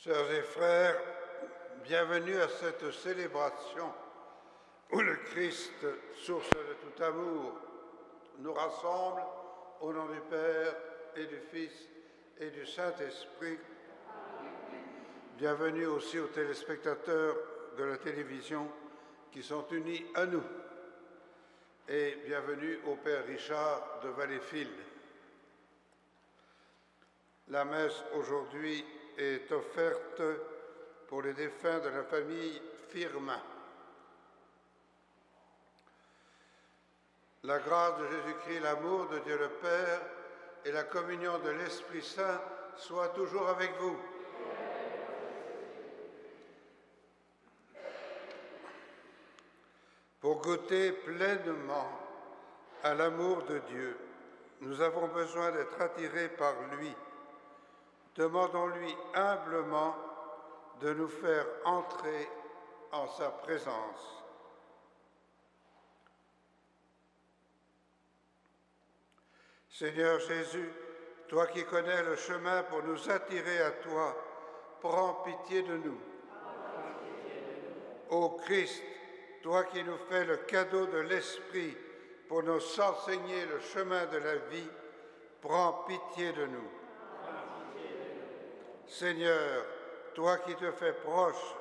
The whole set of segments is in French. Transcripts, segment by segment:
Sœurs et frères, bienvenue à cette célébration où le Christ, source de tout amour, nous rassemble au nom du Père et du Fils et du Saint-Esprit. Bienvenue aussi aux téléspectateurs de la télévision qui sont unis à nous. Et bienvenue au Père Richard de Valleyfield. La messe aujourd'hui est offerte pour les défunts de la famille Firmin. La grâce de Jésus-Christ, l'amour de Dieu le Père et la communion de l'Esprit Saint soient toujours avec vous. Pour goûter pleinement à l'amour de Dieu, nous avons besoin d'être attirés par lui. Demandons-lui humblement de nous faire entrer en sa présence. Seigneur Jésus, toi qui connais le chemin pour nous attirer à toi, prends pitié de nous. Ô Christ, toi qui nous fais le cadeau de l'Esprit pour nous enseigner le chemin de la vie, prends pitié de nous. Seigneur, toi qui te fais proche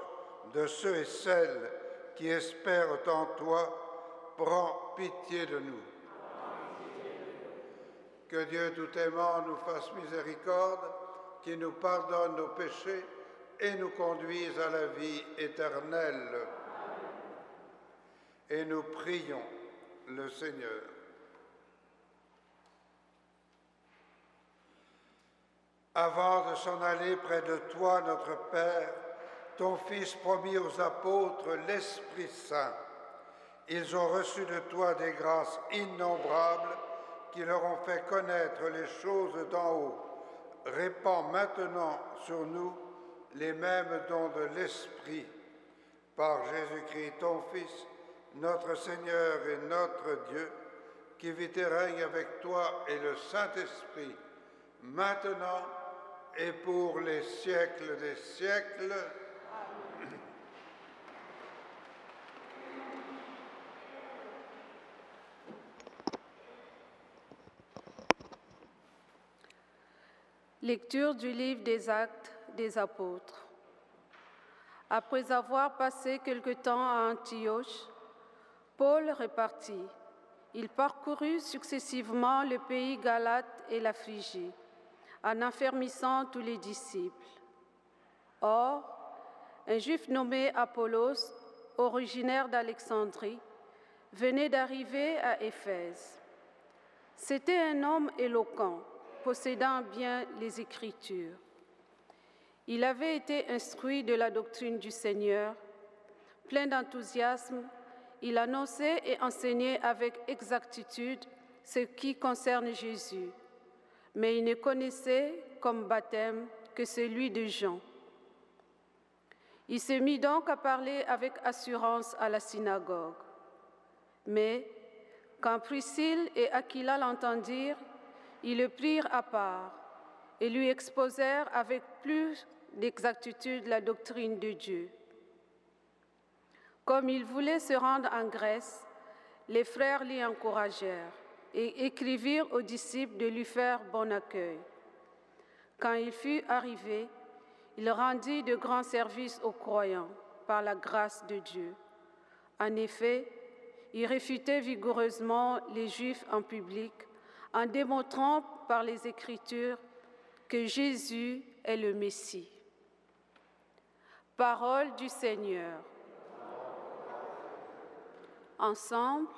de ceux et celles qui espèrent en toi, prends pitié de nous. Que Dieu tout aimant nous fasse miséricorde, qui nous pardonne nos péchés et nous conduise à la vie éternelle. Et nous prions le Seigneur. Avant de s'en aller près de toi, notre Père, ton Fils promis aux apôtres l'Esprit Saint, ils ont reçu de toi des grâces innombrables qui leur ont fait connaître les choses d'en haut. Répands maintenant sur nous les mêmes dons de l'Esprit. Par Jésus-Christ, ton Fils, notre Seigneur et notre Dieu, qui vit et règne avec toi et le Saint-Esprit, maintenant et pour les siècles des siècles. Amen. Lecture du livre des Actes des Apôtres. Après avoir passé quelque temps à Antioche, Paul repartit. Il parcourut successivement le pays Galate et la Phrygie, en affermissant tous les disciples. Or, un Juif nommé Apollos, originaire d'Alexandrie, venait d'arriver à Éphèse. C'était un homme éloquent, possédant bien les Écritures. Il avait été instruit de la doctrine du Seigneur. Plein d'enthousiasme, il annonçait et enseignait avec exactitude ce qui concerne Jésus, mais il ne connaissait comme baptême que celui de Jean. Il se mit donc à parler avec assurance à la synagogue. Mais quand Priscille et Aquila l'entendirent, ils le prirent à part et lui exposèrent avec plus d'exactitude la doctrine de Dieu. Comme il voulait se rendre en Grèce, les frères l'y encouragèrent et écrivirent aux disciples de lui faire bon accueil. Quand il fut arrivé, il rendit de grands services aux croyants par la grâce de Dieu. En effet, il réfutait vigoureusement les Juifs en public en démontrant par les Écritures que Jésus est le Messie. Parole du Seigneur. Ensemble,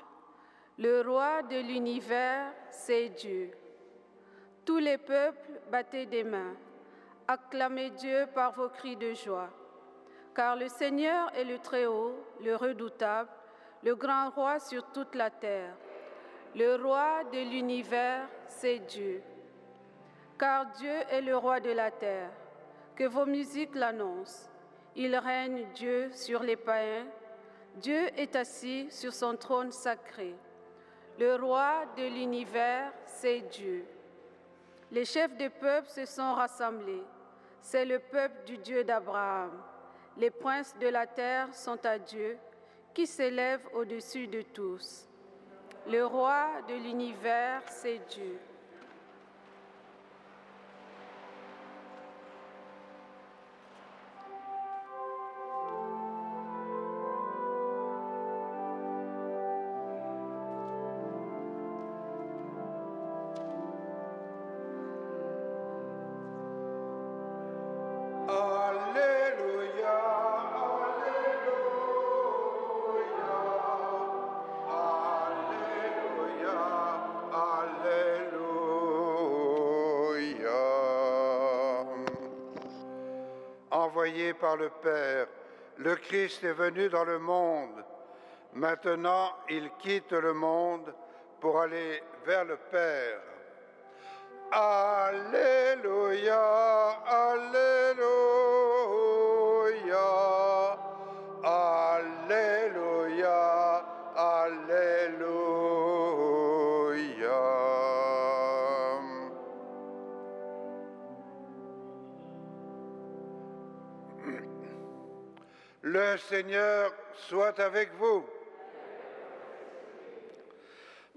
le roi de l'univers, c'est Dieu. Tous les peuples, battez des mains, acclamez Dieu par vos cris de joie. Car le Seigneur est le Très-Haut, le redoutable, le grand roi sur toute la terre. Le roi de l'univers, c'est Dieu. Car Dieu est le roi de la terre. Que vos musiques l'annoncent. Il règne, Dieu, sur les païens. Dieu est assis sur son trône sacré. Le roi de l'univers, c'est Dieu. Les chefs des peuples se sont rassemblés. C'est le peuple du Dieu d'Abraham. Les princes de la terre sont à Dieu, qui s'élève au-dessus de tous. Le roi de l'univers, c'est Dieu. Envoyé par le Père, le Christ est venu dans le monde. Maintenant, il quitte le monde pour aller vers le Père. Alléluia, Alléluia, Alléluia, Alléluia. Le Seigneur soit avec vous.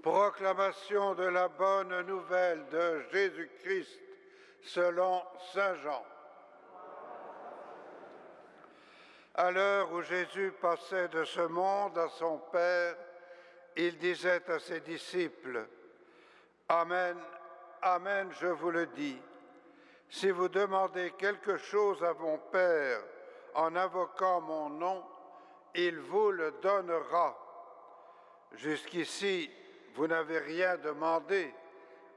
Proclamation de la bonne nouvelle de Jésus-Christ selon saint Jean. À l'heure où Jésus passait de ce monde à son Père, il disait à ses disciples, « Amen, Amen, je vous le dis, si vous demandez quelque chose à mon Père en invoquant mon nom, il vous le donnera. Jusqu'ici, vous n'avez rien demandé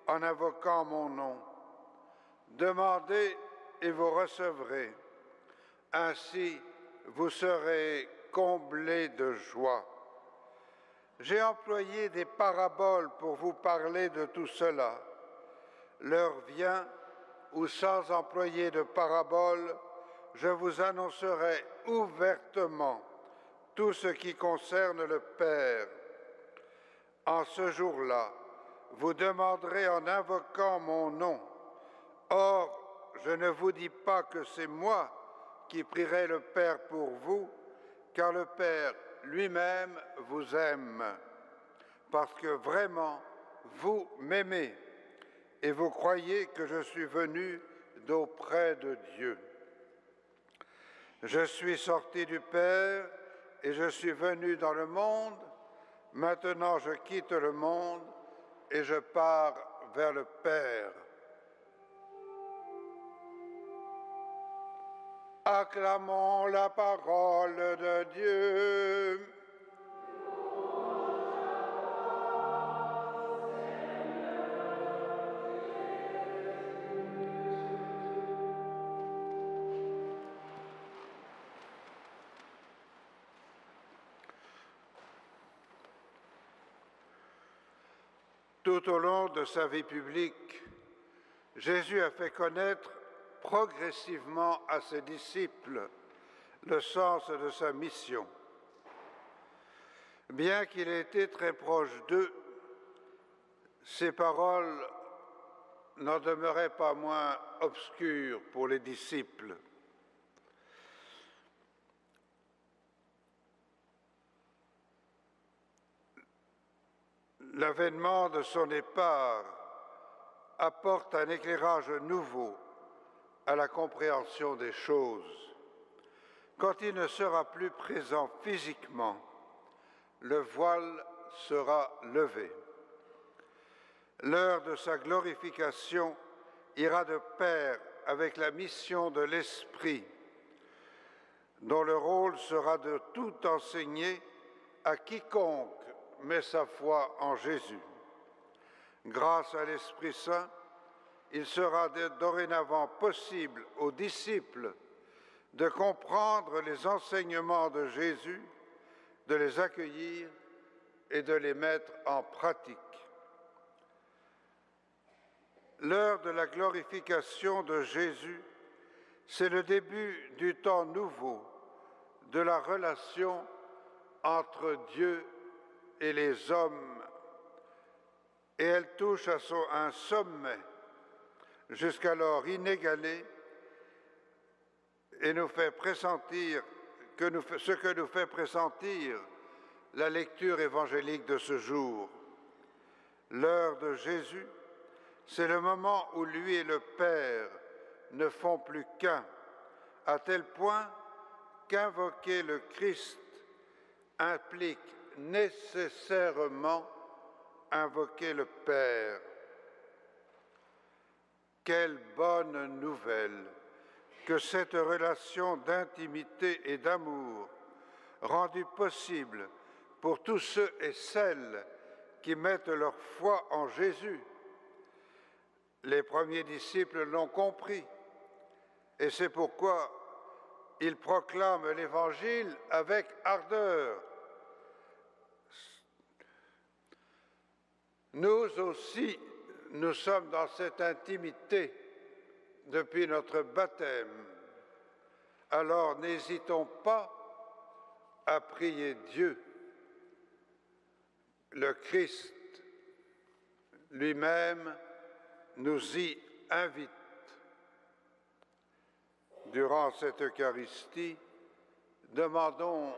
en invoquant mon nom. Demandez et vous recevrez. Ainsi, vous serez comblés de joie. » J'ai employé des paraboles pour vous parler de tout cela. L'heure vient où, sans employer de paraboles, je vous annoncerai ouvertement tout ce qui concerne le Père. En ce jour-là, vous demanderez en invoquant mon nom. Or, je ne vous dis pas que c'est moi qui prierai le Père pour vous, car le Père lui-même vous aime, parce que vraiment, vous m'aimez et vous croyez que je suis venu d'auprès de Dieu. Je suis sorti du Père et je suis venu dans le monde. Maintenant, je quitte le monde et je pars vers le Père. Acclamons la parole de Dieu. Tout au long de sa vie publique, Jésus a fait connaître progressivement à ses disciples le sens de sa mission. Bien qu'il ait été très proche d'eux, ses paroles n'en demeuraient pas moins obscures pour les disciples. L'avènement de son départ apporte un éclairage nouveau à la compréhension des choses. Quand il ne sera plus présent physiquement, le voile sera levé. L'heure de sa glorification ira de pair avec la mission de l'Esprit, dont le rôle sera de tout enseigner à quiconque met sa foi en Jésus. Grâce à l'Esprit Saint, il sera dorénavant possible aux disciples de comprendre les enseignements de Jésus, de les accueillir et de les mettre en pratique. L'heure de la glorification de Jésus, c'est le début du temps nouveau, de la relation entre Dieu et les hommes, et elle touche à un sommet jusqu'alors inégalé et nous fait pressentir ce que nous fait pressentir la lecture évangélique de ce jour. L'heure de Jésus, c'est le moment où lui et le Père ne font plus qu'un, à tel point qu'invoquer le Christ implique nécessairement invoquer le Père. Quelle bonne nouvelle que cette relation d'intimité et d'amour, rendue possible pour tous ceux et celles qui mettent leur foi en Jésus. Les premiers disciples l'ont compris, et c'est pourquoi ils proclament l'Évangile avec ardeur. Nous aussi, nous sommes dans cette intimité depuis notre baptême. Alors n'hésitons pas à prier Dieu. Le Christ lui-même nous y invite. Durant cette Eucharistie, demandons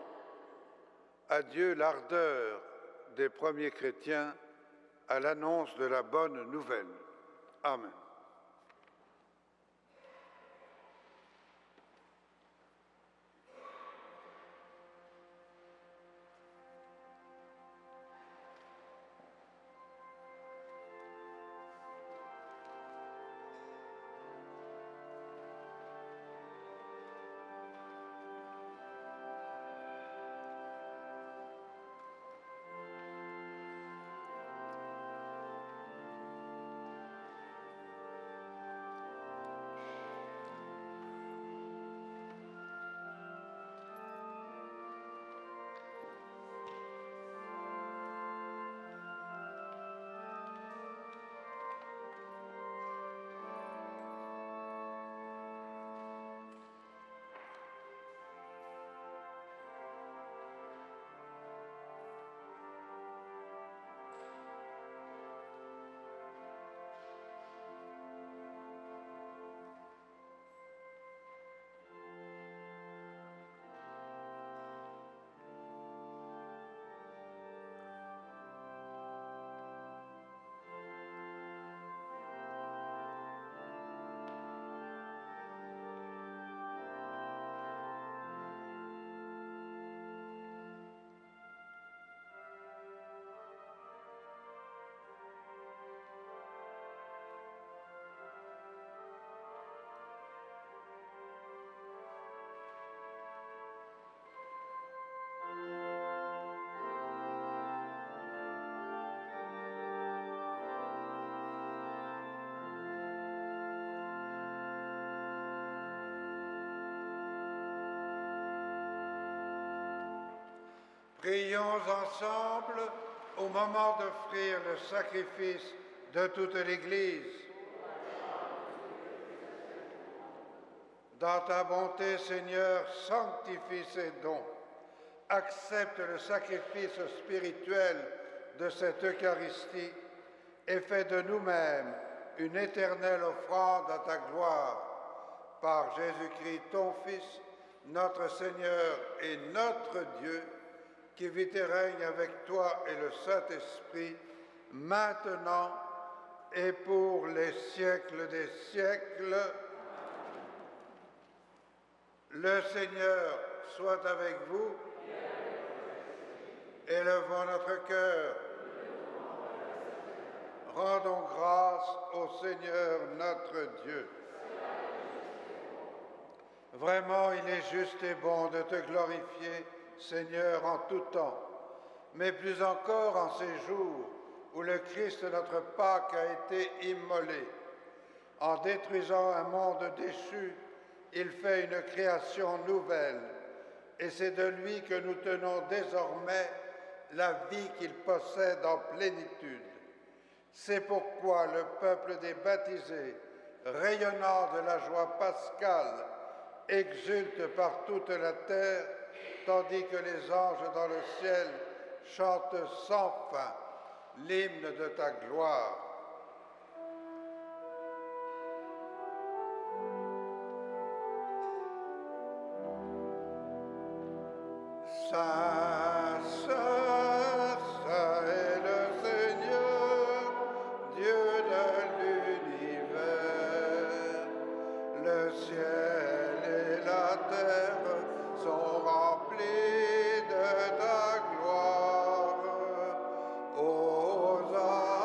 à Dieu l'ardeur des premiers chrétiens à l'annonce de la bonne nouvelle. Amen. Prions ensemble au moment d'offrir le sacrifice de toute l'Église. Dans ta bonté, Seigneur, sanctifie ces dons. Accepte le sacrifice spirituel de cette Eucharistie et fais de nous-mêmes une éternelle offrande à ta gloire. Par Jésus-Christ, ton Fils, notre Seigneur et notre Dieu, qui vit et règne avec toi et le Saint-Esprit, maintenant et pour les siècles des siècles. Le Seigneur soit avec vous. Élevons notre cœur. Rendons grâce au Seigneur notre Dieu. Vraiment, il est juste et bon de te glorifier, Seigneur, en tout temps, mais plus encore en ces jours où le Christ, notre Pâque, a été immolé. En détruisant un monde déchu, il fait une création nouvelle, et c'est de lui que nous tenons désormais la vie qu'il possède en plénitude. C'est pourquoi le peuple des baptisés, rayonnant de la joie pascale, exulte par toute la terre, tandis que les anges dans le ciel chantent sans fin l'hymne de ta gloire. Saint, Saint, Saint est le Seigneur, Dieu de l'univers. Le ciel et la terre sont remplis de ta gloire. Hosanna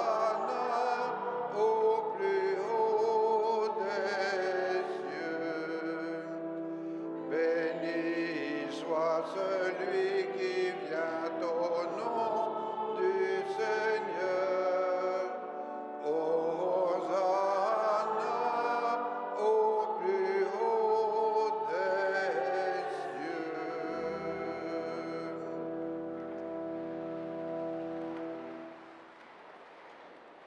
au plus haut des cieux. Béni soit celui qui vient au nom du Seigneur. Hosanna au plus haut des cieux.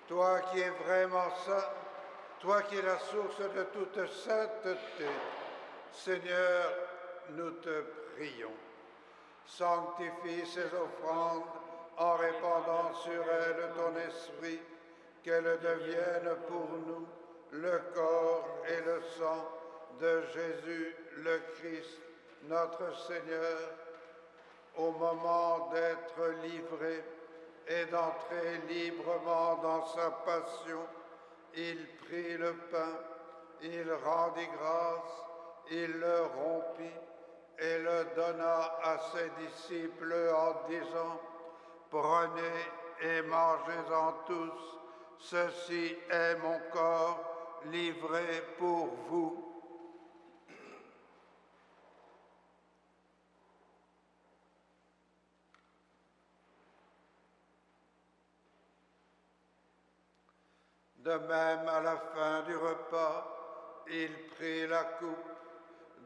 Toi qui es vraiment saint, toi qui es la source de toute sainteté, Seigneur, nous te prions. Sanctifie ces offrandes en répandant sur elles ton esprit, qu'elles deviennent pour nous le corps et le sang de Jésus le Christ, notre Seigneur. Au moment d'être livré et d'entrer librement dans sa passion, il prit le pain, il rendit grâce, il le rompit et le donna à ses disciples en disant : Prenez et mangez-en tous, ceci est mon corps livré pour vous. De même, à la fin du repas, il prit la coupe.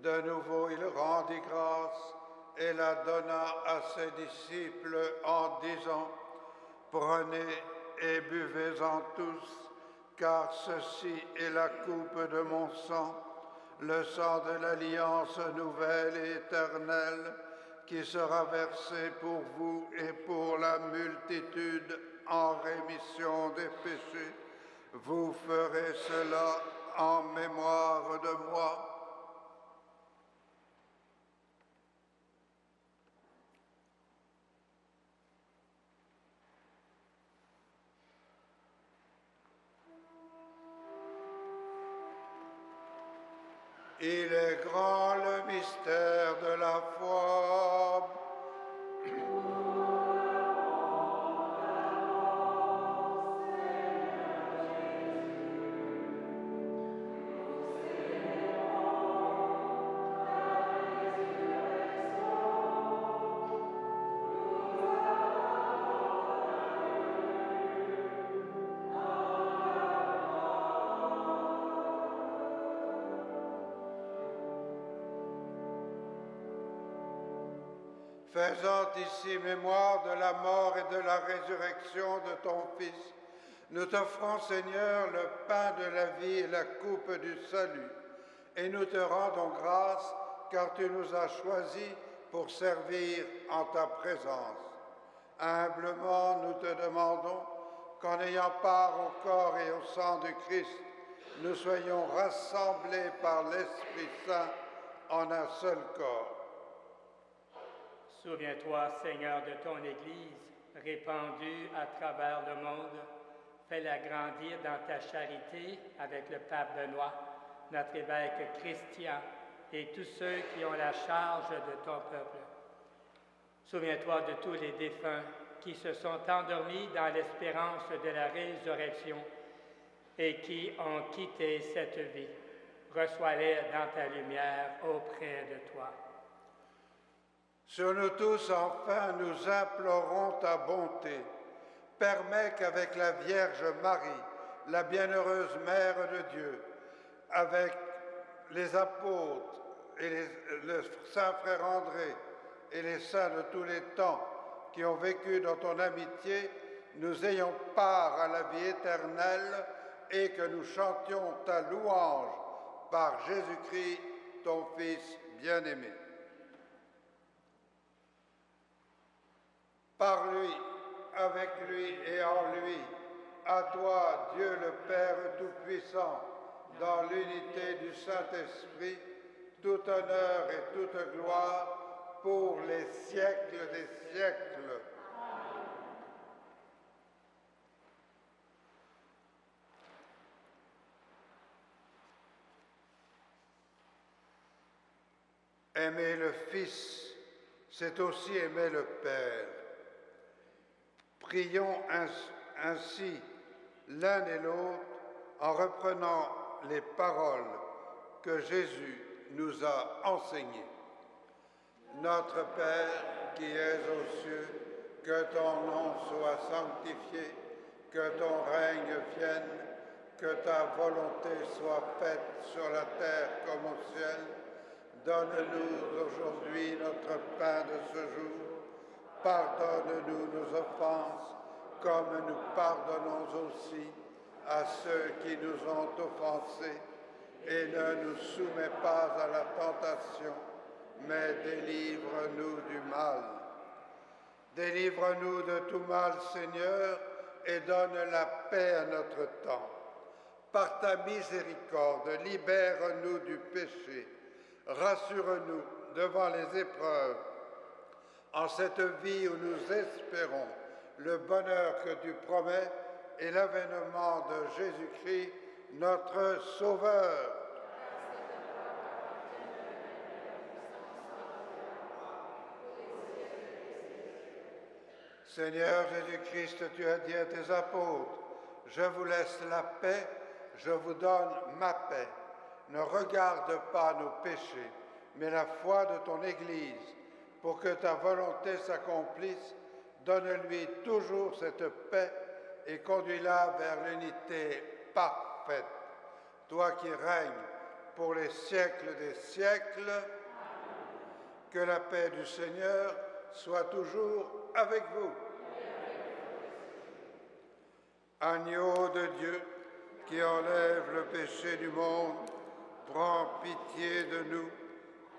De nouveau, il rendit grâce et la donna à ses disciples en disant : Prenez et buvez-en tous, car ceci est la coupe de mon sang, le sang de l'alliance nouvelle et éternelle, qui sera versé pour vous et pour la multitude en rémission des péchés. Vous ferez cela en mémoire de moi. Il est grand le mystère de la foi. Faisant ici mémoire de la mort et de la résurrection de ton Fils, nous t'offrons, Seigneur, le pain de la vie et la coupe du salut, et nous te rendons grâce, car tu nous as choisis pour servir en ta présence. Humblement, nous te demandons qu'en ayant part au corps et au sang du Christ, nous soyons rassemblés par l'Esprit Saint en un seul corps. Souviens-toi, Seigneur, de ton Église, répandue à travers le monde. Fais-la grandir dans ta charité avec le pape Benoît, notre évêque Christian et tous ceux qui ont la charge de ton peuple. Souviens-toi de tous les défunts qui se sont endormis dans l'espérance de la résurrection et qui ont quitté cette vie. Reçois-les dans ta lumière auprès de toi. Sur nous tous, enfin, nous implorons ta bonté. Permets qu'avec la Vierge Marie, la bienheureuse Mère de Dieu, avec les apôtres et le Saint Frère André et les saints de tous les temps qui ont vécu dans ton amitié, nous ayons part à la vie éternelle et que nous chantions ta louange par Jésus-Christ, ton Fils bien-aimé. Par lui, avec lui et en lui, à toi, Dieu le Père Tout-Puissant, dans l'unité du Saint-Esprit, tout honneur et toute gloire pour les siècles des siècles. Aimer le Fils, c'est aussi aimer le Père. Prions ainsi l'un et l'autre en reprenant les paroles que Jésus nous a enseignées. Notre Père qui es aux cieux, que ton nom soit sanctifié, que ton règne vienne, que ta volonté soit faite sur la terre comme au ciel. Donne-nous aujourd'hui notre pain de ce jour. Pardonne-nous nos offenses, comme nous pardonnons aussi à ceux qui nous ont offensés. Et ne nous soumets pas à la tentation, mais délivre-nous du mal. Délivre-nous de tout mal, Seigneur, et donne la paix à notre temps. Par ta miséricorde, libère-nous du péché. Rassure-nous devant les épreuves, en cette vie où nous espérons le bonheur que tu promets et l'avènement de Jésus-Christ, notre Sauveur. Seigneur Jésus-Christ, tu as dit à tes apôtres, « Je vous laisse la paix, je vous donne ma paix. Ne regarde pas nos péchés, mais la foi de ton Église. Pour que ta volonté s'accomplisse, donne-lui toujours cette paix et conduis-la vers l'unité parfaite. Toi qui règnes pour les siècles des siècles, que la paix du Seigneur soit toujours avec vous. Agneau de Dieu, qui enlève le péché du monde, prends pitié de nous.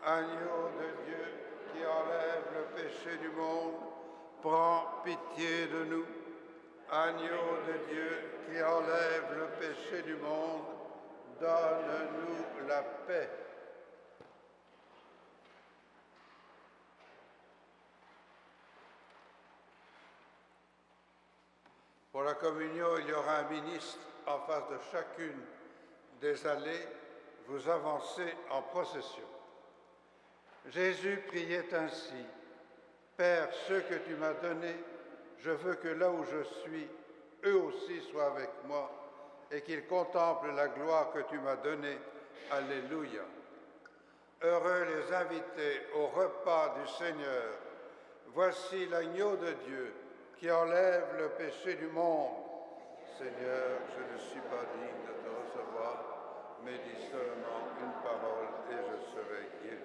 Agneau de Dieu, qui enlève le péché du monde, prends pitié de nous. Agneau de Dieu, qui enlève le péché du monde, donne-nous la paix. Pour la communion, il y aura un ministre en face de chacune des allées. Vous avancez en procession. Jésus priait ainsi, « Père, ceux que tu m'as donnés, je veux que là où je suis, eux aussi soient avec moi, et qu'ils contemplent la gloire que tu m'as donnée. Alléluia. » Heureux les invités au repas du Seigneur. Voici l'agneau de Dieu qui enlève le péché du monde. Seigneur, je ne suis pas digne de te recevoir, mais dis seulement une parole et je serai guéri.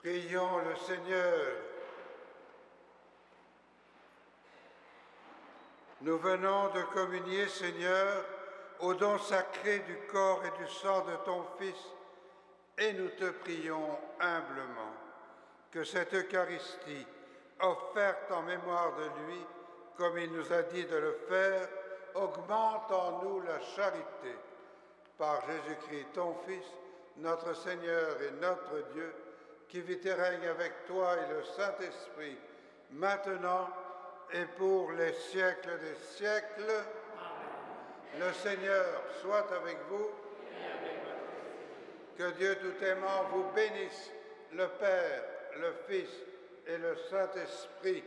Prions le Seigneur. Nous venons de communier, Seigneur, au don sacré du corps et du sang de ton Fils, et nous te prions humblement que cette Eucharistie, offerte en mémoire de lui, comme il nous a dit de le faire, augmente en nous la charité. Par Jésus-Christ, ton Fils, notre Seigneur et notre Dieu, qui vit et règne avec toi et le Saint-Esprit, maintenant et pour les siècles des siècles. Amen. Le Seigneur soit avec vous. Et avec votre esprit. Que Dieu tout-aimant vous bénisse, le Père, le Fils et le Saint-Esprit.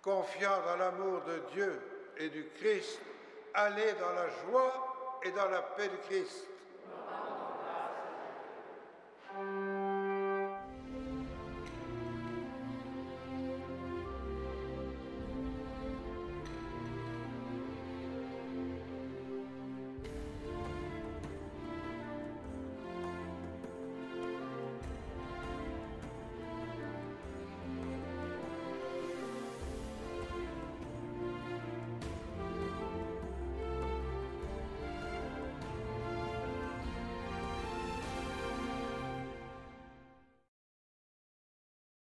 Confiant dans l'amour de Dieu et du Christ, allez dans la joie et dans la paix du Christ.